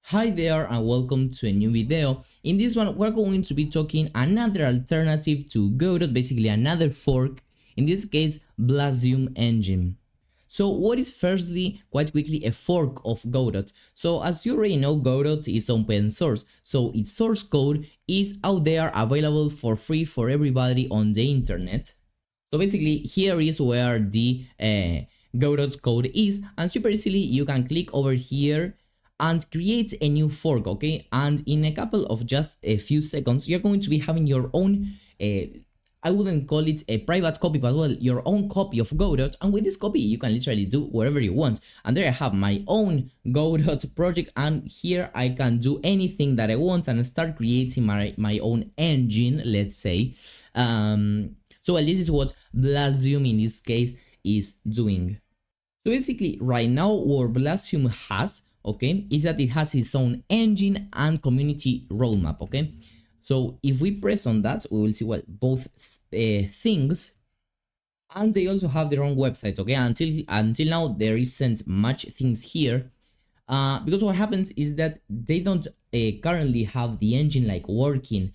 Hi there and welcome to a new video. In this one we're going to be talking another alternative to Godot, basically another fork, in this case Blazium engine. So what is firstly, quite quickly, a fork of Godot? So as you already know, Godot is open source, so its source code is out there available for free for everybody on the internet. So basically here is where the Godot code is, and super easily you can click over here and create a new fork, okay? And in a couple of just a few seconds you're going to be having your own I wouldn't call it a private copy, but well, your own copy of Godot, and with this copy you can literally do whatever you want. And there I have my own Godot project, and here I can do anything that I want and start creating my own engine, let's say. So well, this is what Blazium in this case is doing. So basically right now what Blazium has, okay, is that it has its own engine and community roadmap, okay? So if we press on that, we will see, well, both things, and they also have their own website, okay? Until now there isn't much things here, because what happens is that they don't currently have the engine like working.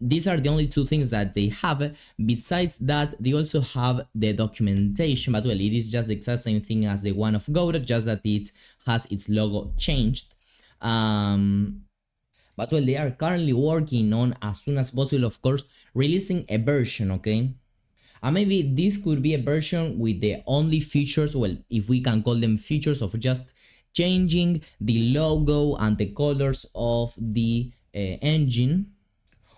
These are the only two things that they have. Besides that, they also have the documentation, but well, it is just the exact same thing as the one of Godot, just that it has its logo changed. But well, they are currently working on, as soon as possible, of course, releasing a version, okay? And maybe this could be a version with the only features, well, if we can call them features, of just changing the logo and the colors of the engine.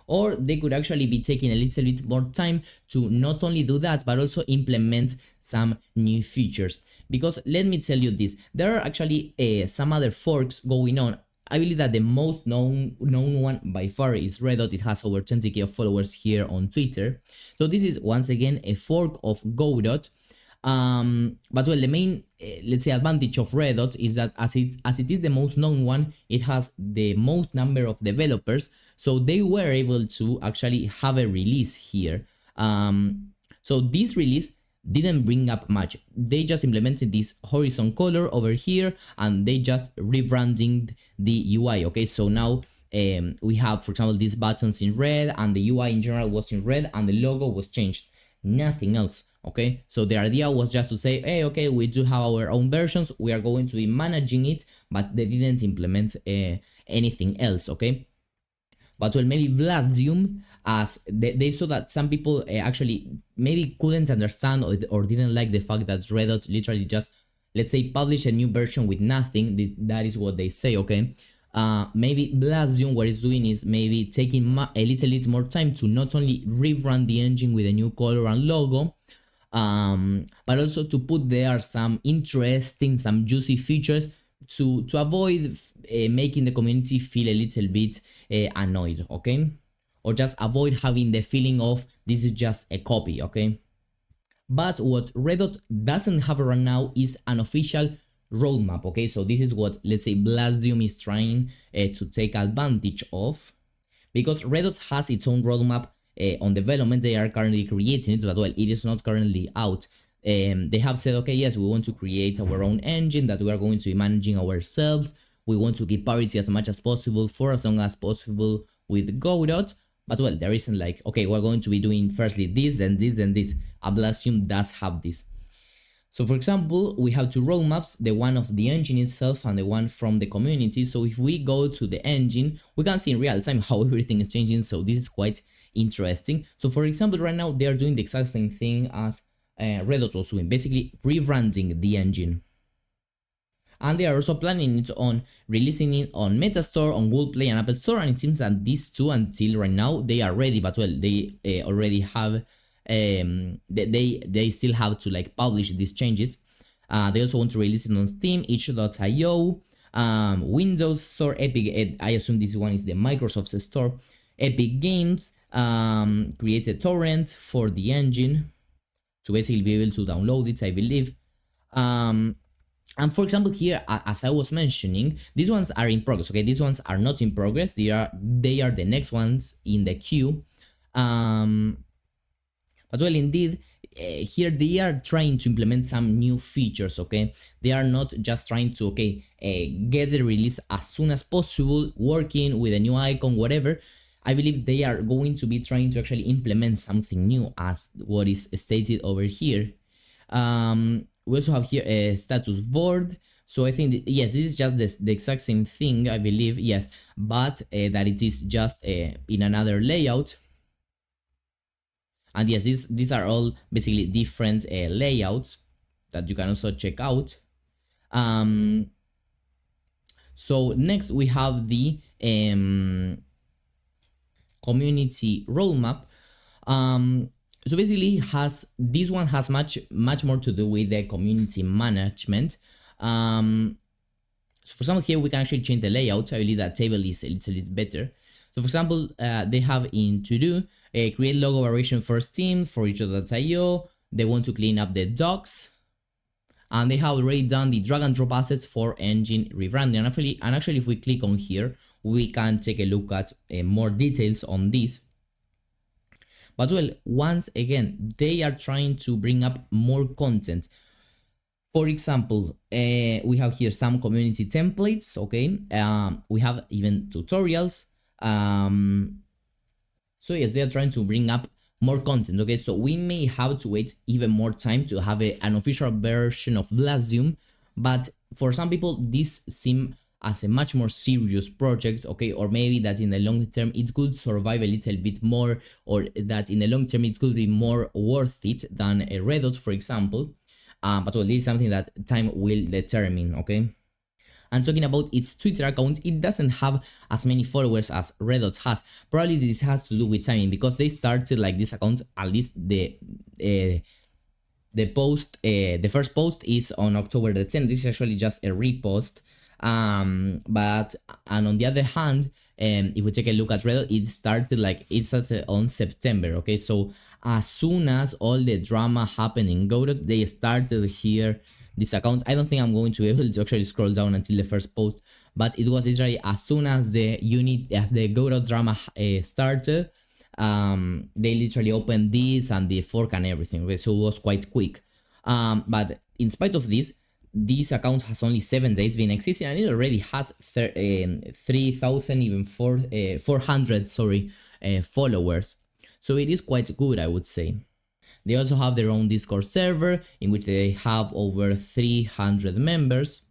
Or they could actually be taking a little bit more time to not only do that, but also implement some new features. Because let me tell you this, there are actually some other forks going on. I believe that the most known one by far is Godot. It has over 20k of followers here on Twitter. So this is once again a fork of Godot. But well, the main let's say advantage of Godot is that as it is the most known one, it has the most number of developers, so they were able to actually have a release here. So this release didn't bring up much. They just implemented this horizon color over here, and they just rebranding the UI, okay? So now we have, for example, these buttons in red, and the UI in general was in red, and the logo was changed. Nothing else, okay? So the idea was just to say, hey, okay, we do have our own versions, we are going to be managing it, but they didn't implement anything else, okay? But well, maybe Blazium, as they saw that some people actually maybe couldn't understand or didn't like the fact that Godot literally just, let's say, published a new version with nothing. That is what they say, okay? Maybe Blazium, what it's doing is maybe taking a little bit more time to not only rebrand the engine with a new color and logo, but also to put there some interesting, some juicy features to avoid making the community feel a little bit annoyed, okay? Or just avoid having the feeling of this is just a copy, okay? But what Godot doesn't have right now is an official roadmap, okay? So this is what, let's say, Blazium is trying to take advantage of, because Godot has its own roadmap on development. They are currently creating it, but well, it is not currently out. They have said, okay, yes, we want to create our own engine that we are going to be managing ourselves. We want to keep parity as much as possible for as long as possible with Godot. But well, there isn't like, okay, we're going to be doing firstly this, then this, then this. Blazium does have this. So for example, we have two roadmaps, the one of the engine itself and the one from the community. So if we go to the engine, we can see in real time how everything is changing. So this is quite interesting. So for example, right now they are doing the exact same thing as Godot was doing, basically rebranding the engine. And they are also planning it on releasing it on Metastore, on Google Play and Apple Store, and it seems that these two, until right now, they are ready, but well, they already have they still have to like publish these changes. They also want to release it on Steam, itch.io, Windows Store, Epic, I assume this one is the Microsoft Store, Epic Games, creates a torrent for the engine to basically be able to download it, I believe. And for example here, as I was mentioning, these ones are in progress, okay? These ones are not in progress, they are the next ones in the queue. But well, indeed, here they are trying to implement some new features, okay? They are not just trying to, okay, get the release as soon as possible, working with a new icon, whatever. I believe they are going to be trying to actually implement something new, as what is stated over here. We also have here a status board. So I think yes, this is just the exact same thing, I believe, yes, but that it is just in another layout. And yes, these are all basically different layouts that you can also check out. So next we have the community roadmap. So basically this one has much more to do with the community management. So for example, here we can actually change the layout. I believe that table is a little bit better. So for example, they have in to do create logo variation first team for Godot.io. They want to clean up the docs, and they have already done the drag and drop assets for engine rebranding. And actually, if we click on here, we can take a look at more details on this. But well, once again, they are trying to bring up more content. For example, we have here some community templates, okay? We have even tutorials. So yes, they are trying to bring up more content, okay? So we may have to wait even more time to have an official version of Blazium, but for some people, this seems as a much more serious project, okay? Or maybe that in the long term it could survive a little bit more, or that in the long term it could be more worth it than a Godot, for example. But well, this is something that time will determine, okay? And talking about its Twitter account, it doesn't have as many followers as Godot has. Probably this has to do with timing, because they started like this account, at least the post, the first post is on October the 10th. This is actually just a repost. And on the other hand, if we take a look at Godot, it started on September, okay? So as soon as all the drama happened in Godot, they started here this account. I don't think I'm going to be able to actually scroll down until the first post, but it was literally as soon as the Godot drama started, they literally opened this and the fork and everything, okay? So it was quite quick. But in spite of this account has only 7 days been existing, and it already has 3,000, even 400, followers. So it is quite good, I would say. They also have their own Discord server in which they have over 300 members.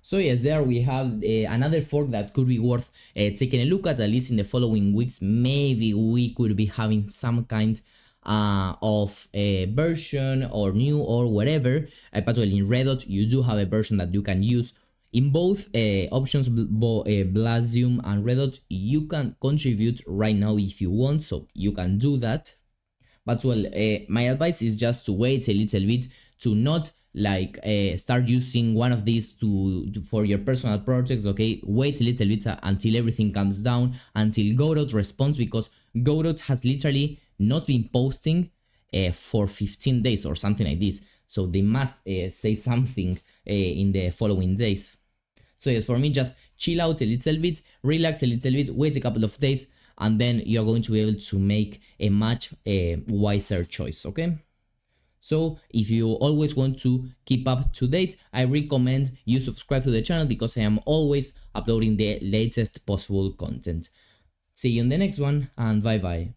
So yes, there we have another fork that could be worth taking a look at least in the following weeks. Maybe we could be having some kind of a version or new or whatever. But well, in Godot you do have a version that you can use. In both options, Blazium and Godot, you can contribute right now if you want, so you can do that. But well, my advice is just to wait a little bit, to not like start using one of these for your personal projects, okay? Wait a little bit until everything comes down, until Godot responds, because Godot has literally not been posting for 15 days or something like this. So they must say something in the following days. So yes, for me, just chill out a little bit, relax a little bit, wait a couple of days, and then you're going to be able to make a much wiser choice, okay? So if you always want to keep up to date, I recommend you subscribe to the channel, because I am always uploading the latest possible content. See you in the next one, and bye bye.